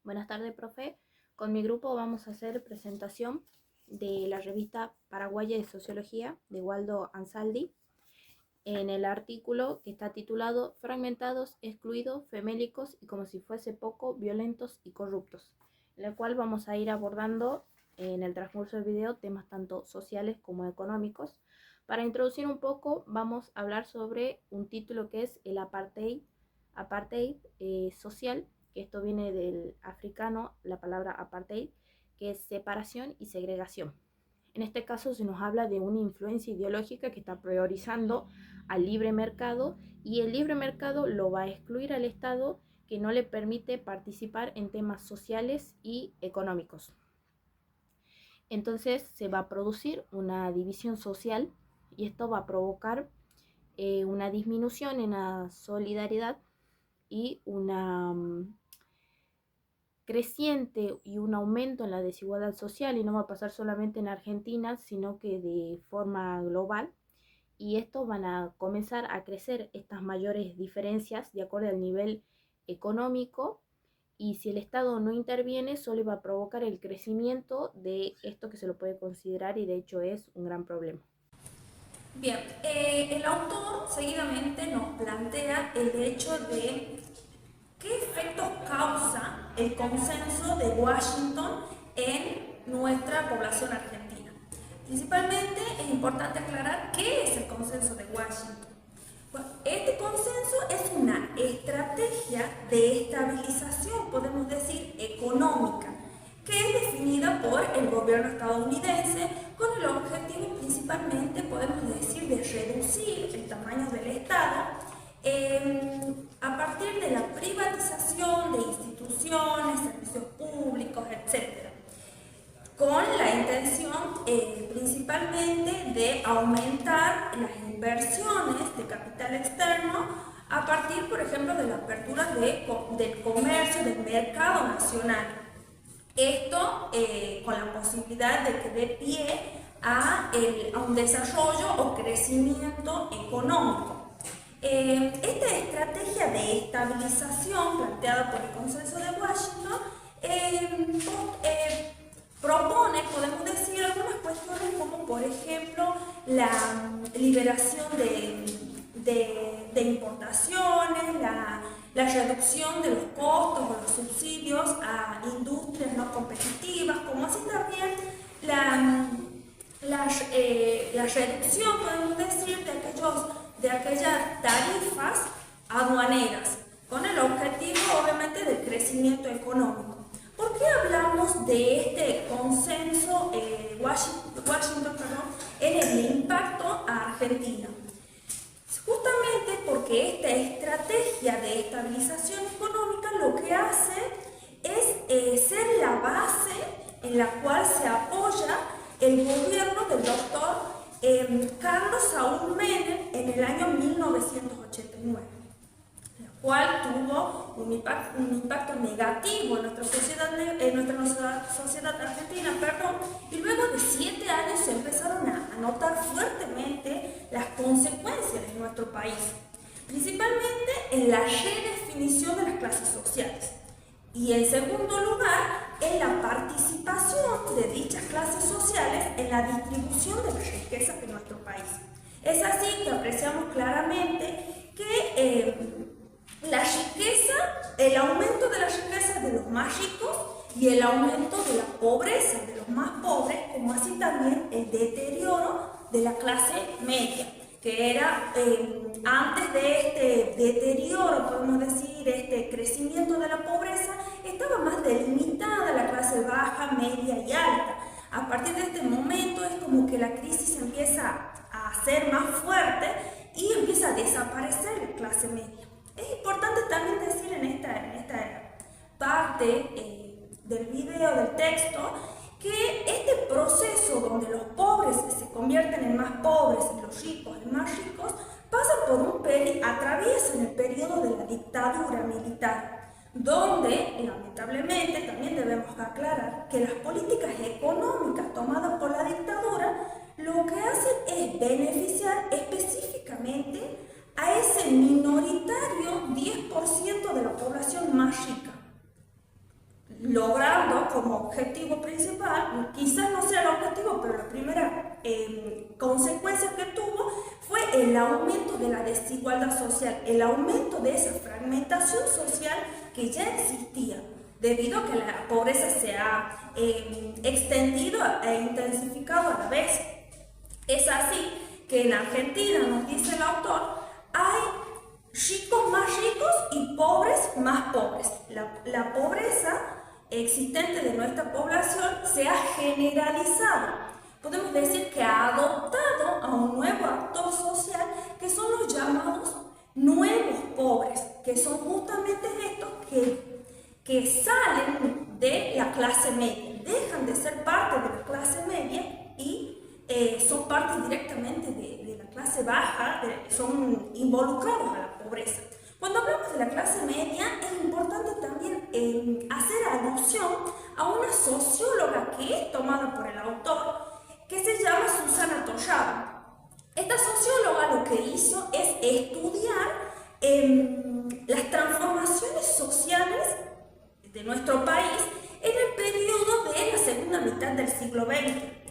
Buenas tardes, profe. Con mi grupo vamos a hacer presentación de la revista Paraguaya de Sociología de Waldo Ansaldi en el artículo que está titulado Fragmentados, excluidos, famélicos y como si fuese poco, violentos y corruptos, en el cual vamos a ir abordando en el transcurso del video temas tanto sociales como económicos. Para introducir un poco, vamos a hablar sobre un título que es el apartheid social, que esto viene del africano, la palabra apartheid, que es separación y segregación. En este caso se nos habla de una influencia ideológica que está priorizando al libre mercado, y el libre mercado lo va a excluir al Estado, que no le permite participar en temas sociales y económicos. Entonces se va a producir una división social y esto va a provocar una disminución en la solidaridad y una creciente y un aumento en la desigualdad social, y no va a pasar solamente en Argentina, sino que de forma global. Y esto van a comenzar a crecer estas mayores diferencias de acuerdo al nivel económico, y si el Estado no interviene solo va a provocar el crecimiento de esto que se lo puede considerar, y de hecho es un gran problema. Bien, el autor seguidamente nos plantea el hecho de qué efectos causa el consenso de Washington en nuestra población argentina. Principalmente es importante aclarar qué es el consenso de Washington. Bueno, este consenso es una estrategia de estabilización, podemos decir, económica, que es definida por el gobierno estadounidense con el objetivo principalmente, podemos decir, de reducir el tamaño del Estado a partir de la privatización de instituciones, servicios públicos, etc., con la intención principalmente de aumentar las inversiones de capital externo a partir, por ejemplo, de la apertura del comercio, del mercado nacional. Esto con la posibilidad de que dé pie a un desarrollo o crecimiento económico. Esta estrategia de estabilización planteada por el Consenso de Washington propone, podemos decir, algunas cuestiones como, por ejemplo, la liberación de importaciones, la reducción de los costos o los subsidios a industrias no competitivas, como así también la reducción, podemos decir, de aquellas tarifas aduaneras, con el objetivo, obviamente, del crecimiento económico. ¿Por qué hablamos de este consenso Washington en el impacto a Argentina? Justamente porque esta estrategia de estabilización económica lo que hace es ser la base en la cual se apoya el gobierno del doctor Carlos Saúl Menem en el año 1989, el cual tuvo un impacto negativo en nuestra sociedad argentina, y luego de 7 años se empezaron a notar fuertemente las consecuencias en nuestro país, principalmente en la redefinición de las clases sociales. Y en segundo lugar, en la participación de dichas clases sociales en la distribución de las riquezas de nuestro país. Es así que apreciamos claramente que la riqueza, el aumento de la riqueza de los más ricos y el aumento de la pobreza de los más pobres, como así también el deterioro de la clase media, que era antes de este deterioro, podemos decir, este crecimiento de la pobreza, estaba más delimitada la clase baja, media y alta. A partir de este momento es como que la crisis empieza a ser más fuerte y empieza a desaparecer la clase media. Es importante también decir en esta parte del video, del texto, que este proceso donde los pobres se convierten en más pobres y los ricos en más ricos, atraviesan el periodo de la dictadura militar, donde lamentablemente también debemos aclarar que las políticas económicas tomadas por la dictadura lo que hacen es beneficiar específicamente a ese minoritario 10% de la población más rica. logrando como objetivo principal, quizás no sea el objetivo, pero la primera consecuencia que tuvo fue el aumento de la desigualdad social, el aumento de esa fragmentación social que ya existía, debido a que la pobreza se ha extendido e intensificado a la vez. Es así que en Argentina, nos dice el autor, hay ricos más ricos y pobres más pobres. La pobreza existente de nuestra población se ha generalizado. Podemos decir que ha adoptado a un nuevo actor social que son los llamados nuevos pobres, que son justamente estos que salen de la clase media, dejan de ser parte de la clase media y son parte directamente de la clase baja, son involucrados a la pobreza. Cuando hablamos de la clase media, es importante también hacer alusión a una socióloga que es tomada por el autor, que se llama Susana Collado. Esta socióloga lo que hizo es estudiar las transformaciones sociales de nuestro país en el periodo de la segunda mitad del siglo XX.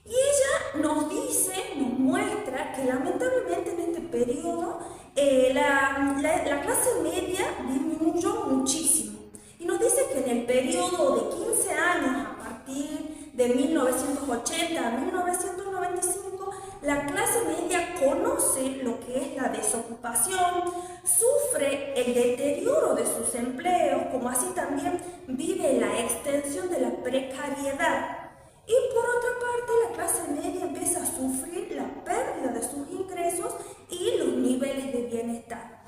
Y ella nos dice, nos muestra que lamentablemente en este periodo la clase media disminuyó muchísimo. Y nos dice que en el periodo de 15 años, a partir de 1980 a 1995, la clase media conoce lo que es la desocupación, sufre el deterioro de sus empleos, como así también vive la extensión de la precariedad. Y por otra parte, la clase media empieza a sufrir la pérdida de sus ingresos y los niveles de bienestar.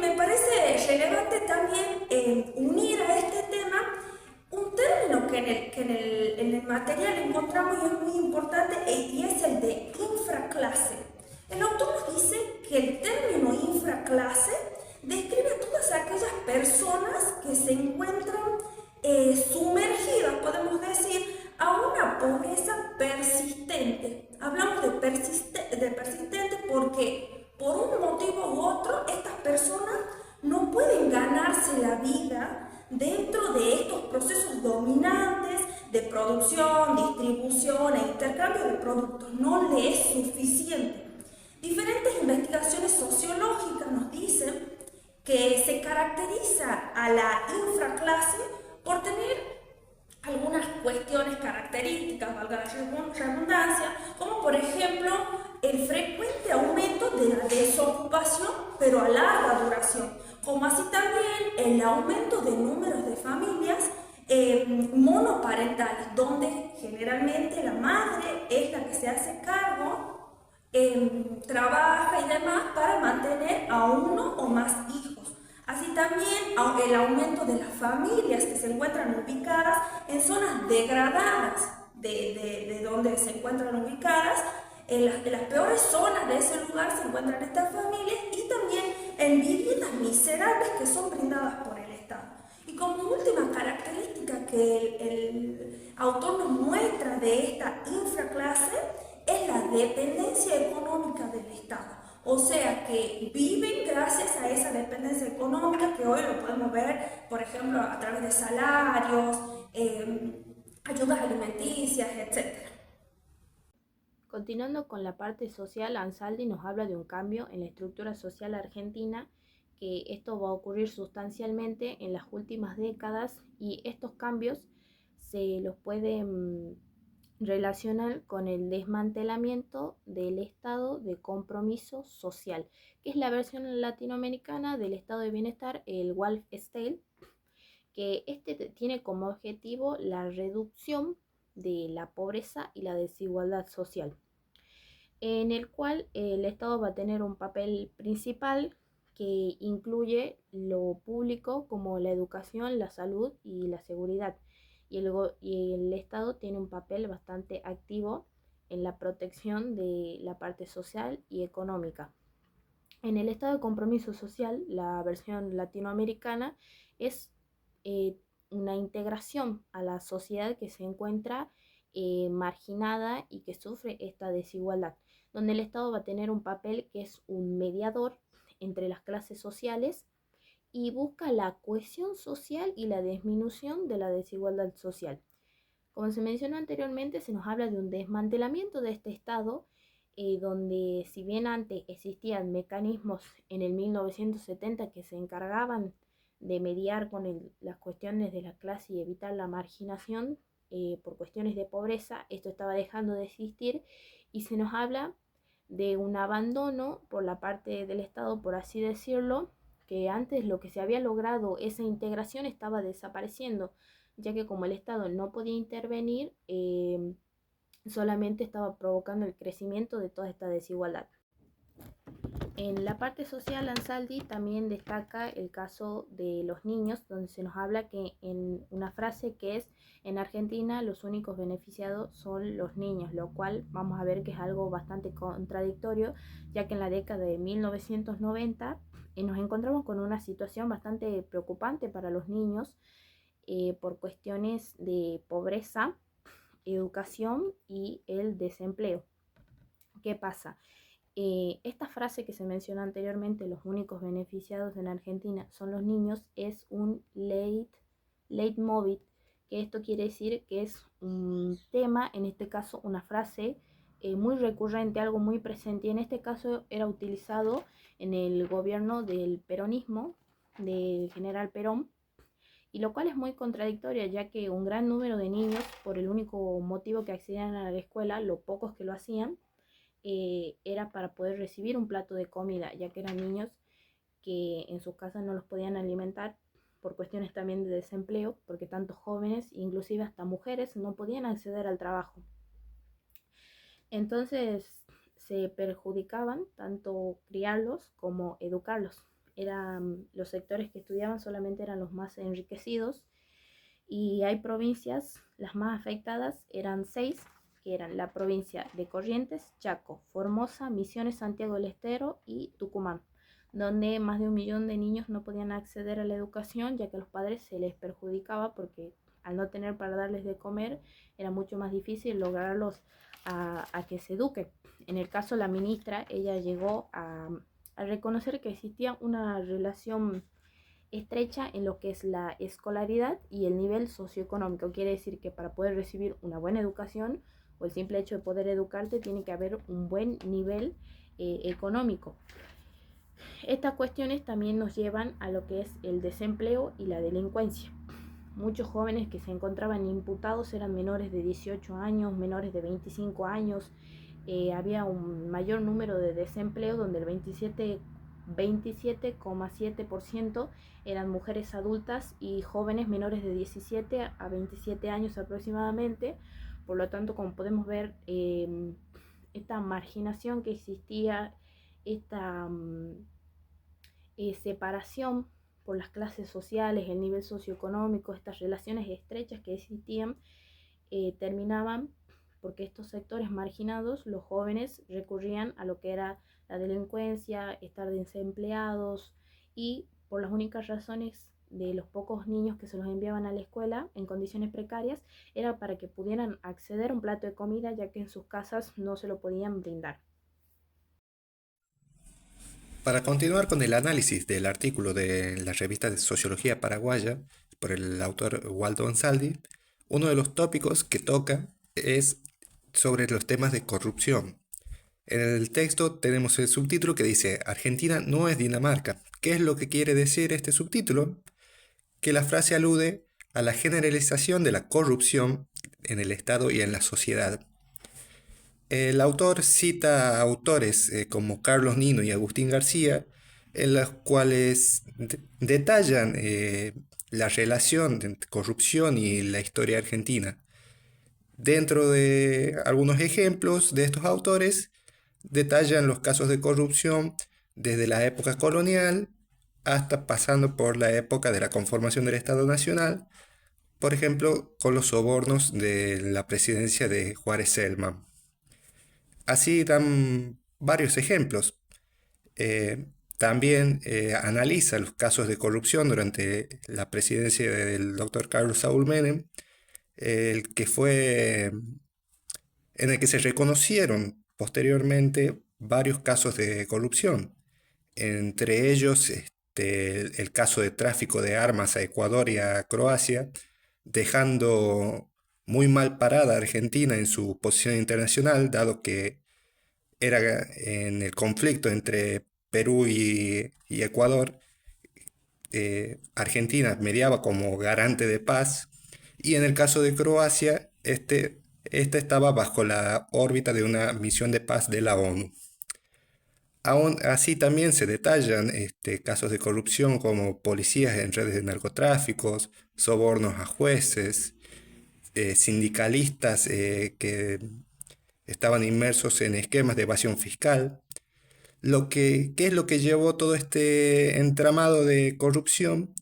Me parece relevante también unir a este tema un término que en el material encontramos y es muy importante y es el de infraclase. El autor nos dice que el término infraclase describe a todas aquellas personas que se encuentran sumergidas, podemos decir, a una pobreza persistente. Hablamos de persistente porque por un motivo u otro estas personas no pueden ganarse la vida dentro de estos procesos dominantes de producción, distribución e intercambio de productos. No le es suficiente. Diferentes investigaciones sociológicas nos dicen que se caracteriza a la infraclase por tener algunas cuestiones características, valga la redundancia, como por ejemplo el frecuente aumento de la desocupación, pero a larga duración, como así también el aumento de números de familias monoparentales, donde generalmente la madre es la que se hace cargo, trabaja y demás para mantener a uno o más hijos. Así también el aumento de las familias que se encuentran ubicadas en zonas degradadas de donde se encuentran ubicadas. En las peores zonas de ese lugar se encuentran estas familias y también en viviendas miserables que son brindadas por el Estado. Y como última característica que el autor nos muestra de esta infraclase es la dependencia económica del Estado. O sea que viven gracias a esa dependencia económica que hoy lo podemos ver, por ejemplo, a través de salarios, ayudas alimenticias, etc. Continuando con la parte social, Ansaldi nos habla de un cambio en la estructura social argentina, que esto va a ocurrir sustancialmente en las últimas décadas y estos cambios se los pueden relacionar con el desmantelamiento del estado de compromiso social, que es la versión latinoamericana del estado de bienestar, el welfare state, que este tiene como objetivo la reducción de la pobreza y la desigualdad social, en el cual el Estado va a tener un papel principal que incluye lo público como la educación, la salud y la seguridad. Y el Estado tiene un papel bastante activo en la protección de la parte social y económica. En el estado de compromiso social, la versión latinoamericana es una integración a la sociedad que se encuentra marginada y que sufre esta desigualdad, donde el Estado va a tener un papel que es un mediador entre las clases sociales y busca la cohesión social y la disminución de la desigualdad social. Como se mencionó anteriormente, se nos habla de un desmantelamiento de este Estado, donde si bien antes existían mecanismos en el 1970 que se encargaban de mediar con las cuestiones de la clase y evitar la marginación por cuestiones de pobreza, esto estaba dejando de existir y se nos habla de un abandono por la parte del Estado, por así decirlo, que antes lo que se había logrado, esa integración estaba desapareciendo, ya que como el Estado no podía intervenir, solamente estaba provocando el crecimiento de toda esta desigualdad. En la parte social, Ansaldi también destaca el caso de los niños, donde se nos habla que en una frase que es: en Argentina los únicos beneficiados son los niños, lo cual vamos a ver que es algo bastante contradictorio, ya que en la década de 1990 nos encontramos con una situación bastante preocupante para los niños por cuestiones de pobreza, educación y el desempleo. ¿Qué pasa? Esta frase que se mencionó anteriormente, los únicos beneficiados en Argentina son los niños, es un leitmotiv, que esto quiere decir que es un tema, en este caso una frase muy recurrente, algo muy presente, y en este caso era utilizado en el gobierno del peronismo, del general Perón, y lo cual es muy contradictorio, ya que un gran número de niños, por el único motivo que accedían a la escuela, lo pocos que lo hacían, era para poder recibir un plato de comida, ya que eran niños que en sus casas no los podían alimentar por cuestiones también de desempleo, porque tantos jóvenes, inclusive hasta mujeres, no podían acceder al trabajo. Entonces se perjudicaban tanto criarlos como educarlos. Los sectores que estudiaban solamente eran los más enriquecidos, y hay provincias, las más afectadas eran 6, que eran la provincia de Corrientes, Chaco, Formosa, Misiones, Santiago del Estero y Tucumán, donde más de 1 millón de niños no podían acceder a la educación, ya que a los padres se les perjudicaba porque al no tener para darles de comer era mucho más difícil lograrlos a que se eduquen. En el caso de la ministra, ella llegó a reconocer que existía una relación estrecha en lo que es la escolaridad y el nivel socioeconómico. Quiere decir que para poder recibir una buena educación, o el simple hecho de poder educarte, tiene que haber un buen nivel económico. Estas cuestiones también nos llevan a lo que es el desempleo y la delincuencia. Muchos jóvenes que se encontraban imputados eran menores de 18 años, menores de 25 años. Había un mayor número de desempleo, donde el 27,7% eran mujeres adultas y jóvenes menores de 17 a 27 años aproximadamente. Por lo tanto, como podemos ver, esta marginación que existía, esta separación por las clases sociales, el nivel socioeconómico, estas relaciones estrechas que existían, terminaban porque estos sectores marginados, los jóvenes, recurrían a lo que era la delincuencia, estar desempleados, y por las únicas razones de los pocos niños que se los enviaban a la escuela en condiciones precarias, era para que pudieran acceder a un plato de comida, ya que en sus casas no se lo podían brindar. Para continuar con el análisis del artículo de la revista de Sociología Paraguaya por el autor Waldo Ansaldi, uno de los tópicos que toca es sobre los temas de corrupción. En el texto tenemos el subtítulo que dice: Argentina no es Dinamarca. ¿Qué es lo que quiere decir este subtítulo? Que la frase alude a la generalización de la corrupción en el Estado y en la sociedad. El autor cita autores como Carlos Nino y Agustín García, en los cuales detallan la relación entre corrupción y la historia argentina. Dentro de algunos ejemplos de estos autores, detallan los casos de corrupción desde la época colonial hasta pasando por la época de la conformación del Estado Nacional, por ejemplo, con los sobornos de la presidencia de Juárez Celman. Así dan varios ejemplos. También analiza los casos de corrupción durante la presidencia del doctor Carlos Saúl Menem, en el que se reconocieron posteriormente varios casos de corrupción. Entre ellos el caso de tráfico de armas a Ecuador y a Croacia, dejando muy mal parada a Argentina en su posición internacional, dado que era en el conflicto entre Perú y Ecuador, Argentina mediaba como garante de paz, y en el caso de Croacia, este estaba bajo la órbita de una misión de paz de la ONU. Aún así también se detallan casos de corrupción como policías en redes de narcotráficos, sobornos a jueces, sindicalistas que estaban inmersos en esquemas de evasión fiscal. ¿Qué es lo que llevó todo este entramado de corrupción?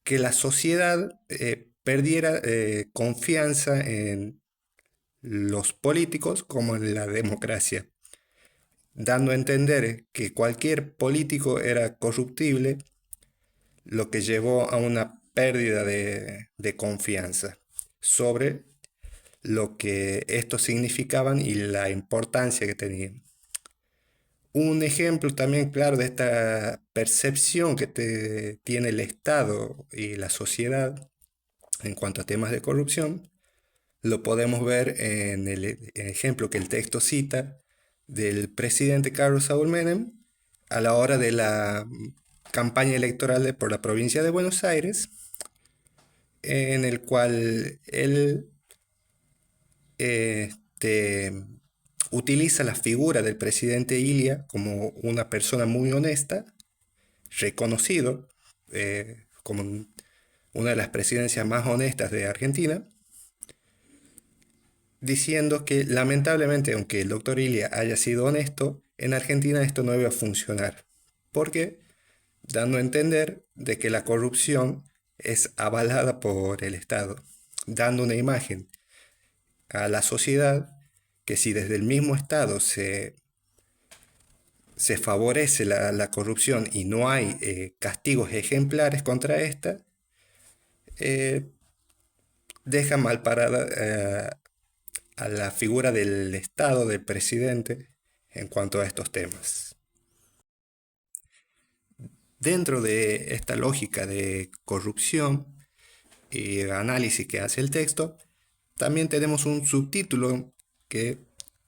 Que la sociedad perdiera confianza en los políticos como en la democracia, dando a entender que cualquier político era corruptible, lo que llevó a una pérdida de confianza sobre lo que estos significaban y la importancia que tenían. Un ejemplo también claro de esta percepción que tiene el Estado y la sociedad en cuanto a temas de corrupción, lo podemos ver en el ejemplo que el texto cita del presidente Carlos Saúl Menem a la hora de la campaña electoral por la provincia de Buenos Aires, en el cual él utiliza la figura del presidente Ilia como una persona muy honesta, reconocido como una de las presidencias más honestas de Argentina, diciendo que lamentablemente, aunque el doctor Ilia haya sido honesto, en Argentina esto no iba a funcionar. ¿Por qué? Dando a entender de que la corrupción es avalada por el Estado, dando una imagen a la sociedad que si desde el mismo Estado se favorece la corrupción y no hay castigos ejemplares contra esta, deja mal parada a la figura del Estado, del presidente, en cuanto a estos temas. Dentro de esta lógica de corrupción y análisis que hace el texto, también tenemos un subtítulo que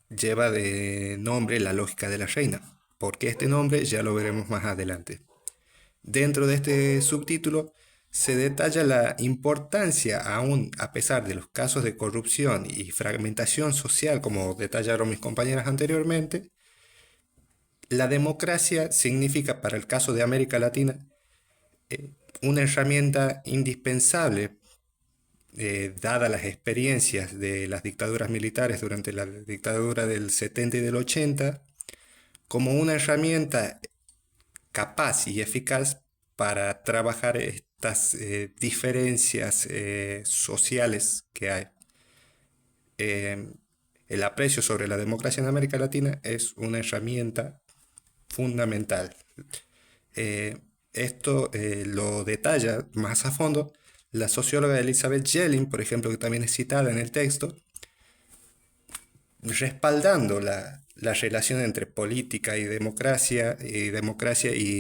lleva de nombre La lógica de la reina. ¿Por qué este nombre? Ya lo veremos más adelante. Dentro de este subtítulo se detalla la importancia, aún a pesar de los casos de corrupción y fragmentación social, como detallaron mis compañeras anteriormente, la democracia significa para el caso de América Latina una herramienta indispensable, dadas las experiencias de las dictaduras militares durante la dictadura del 70 y del 80, como una herramienta capaz y eficaz para trabajar estas diferencias sociales que hay. El aprecio sobre la democracia en América Latina es una herramienta fundamental. Esto lo detalla más a fondo la socióloga Elizabeth Jelin, por ejemplo, que también es citada en el texto, respaldando la relación entre política y democracia y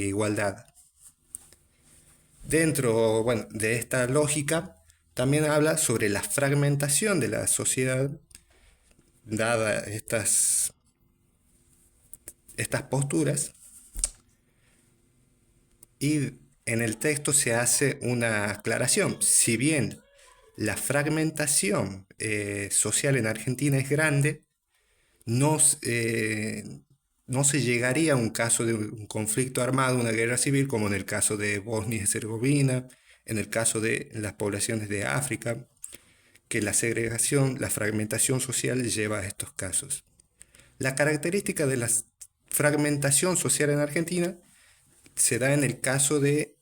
igualdad. Dentro, de esta lógica, también habla sobre la fragmentación de la sociedad, dada estas posturas, y en el texto se hace una aclaración. Si bien la fragmentación social en Argentina es grande, no se llegaría a un caso de un conflicto armado, una guerra civil, como en el caso de Bosnia y Herzegovina, en el caso de las poblaciones de África, que la segregación, la fragmentación social lleva a estos casos. La característica de la fragmentación social en Argentina se da en el caso de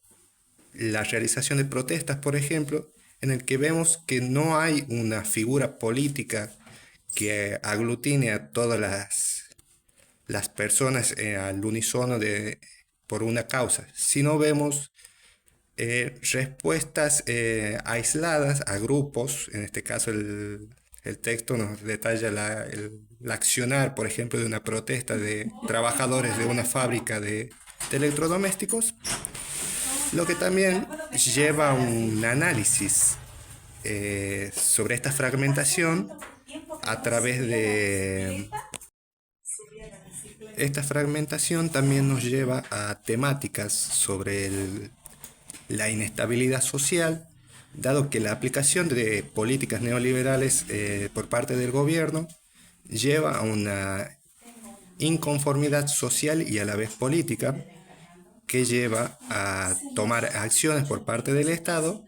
la realización de protestas, por ejemplo, en el que vemos que no hay una figura política que aglutine a todas las personas al unísono por una causa, sino vemos respuestas aisladas a grupos. En este caso el texto nos detalla el accionar, por ejemplo, de una protesta de trabajadores de una fábrica de electrodomésticos, lo que también lleva a un análisis sobre esta fragmentación a través de... Esta fragmentación también nos lleva a temáticas sobre la inestabilidad social, dado que la aplicación de políticas neoliberales por parte del gobierno lleva a una inconformidad social y a la vez política, que lleva a tomar acciones por parte del Estado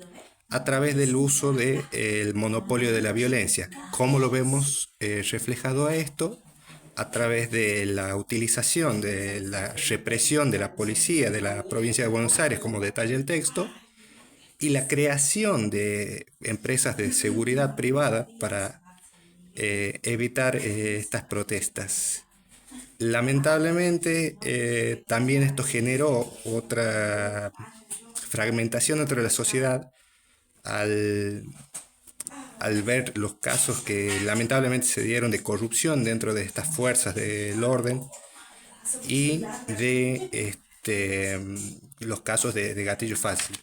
a través del uso del monopolio de la violencia. ¿Cómo lo vemos reflejado a esto? A través de la utilización de la represión de la policía de la provincia de Buenos Aires, como detalla el texto, y la creación de empresas de seguridad privada para evitar estas protestas. Lamentablemente, también esto generó otra fragmentación dentro de la sociedad al, al ver los casos que lamentablemente se dieron de corrupción dentro de estas fuerzas del orden y de los casos de gatillo fácil,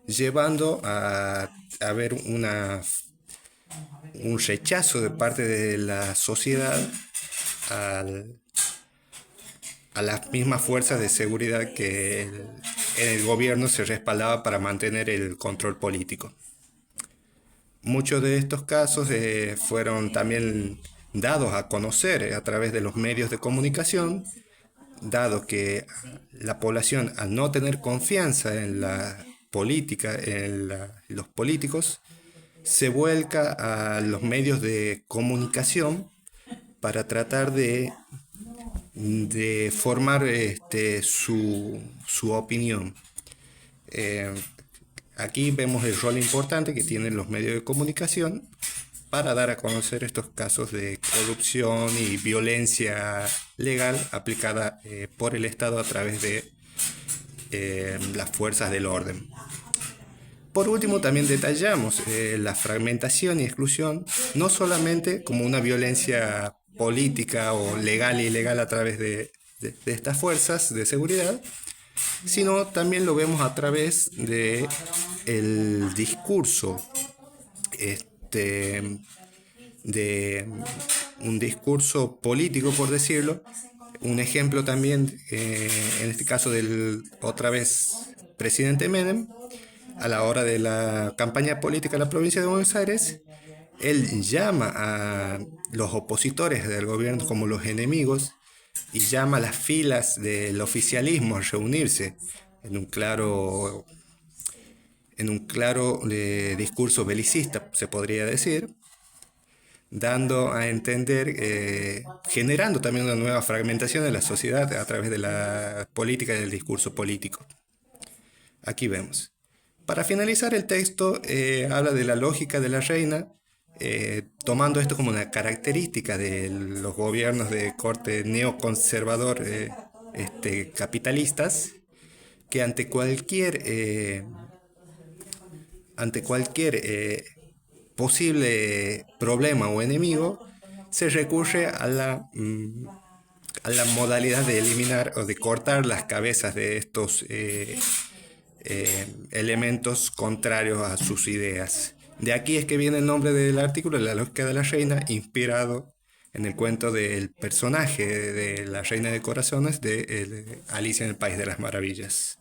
llevando a ver un rechazo de parte de la sociedad al, a las mismas fuerzas de seguridad que el gobierno se respaldaba para mantener el control político. Muchos de estos casos fueron también dados a conocer a través de los medios de comunicación, dado que la población, al no tener confianza en la política, los políticos, se vuelca a los medios de comunicación para tratar de formar su opinión. Aquí vemos el rol importante que tienen los medios de comunicación para dar a conocer estos casos de corrupción y violencia legal aplicada por el Estado a través de las fuerzas del orden. Por último, también detallamos la fragmentación y exclusión, no solamente como una violencia política o legal e ilegal a través de estas fuerzas de seguridad, sino también lo vemos a través de el discurso, de un discurso político, por decirlo. Un ejemplo también, en este caso del otra vez presidente Menem, a la hora de la campaña política en la provincia de Buenos Aires, él llama a los opositores del gobierno como los enemigos y llama a las filas del oficialismo a reunirse en un claro discurso belicista, se podría decir, dando a entender, generando también una nueva fragmentación de la sociedad a través de la política y del discurso político. Aquí vemos. Para finalizar el texto, habla de la lógica de la reina, tomando esto como una característica de los gobiernos de corte neoconservador capitalistas, que ante cualquier posible problema o enemigo se recurre a la modalidad de eliminar o de cortar las cabezas de estos elementos contrarios a sus ideas. De aquí es que viene el nombre del artículo, La lógica de la reina, inspirado en el cuento del personaje de la reina de corazones de Alicia en el País de las Maravillas.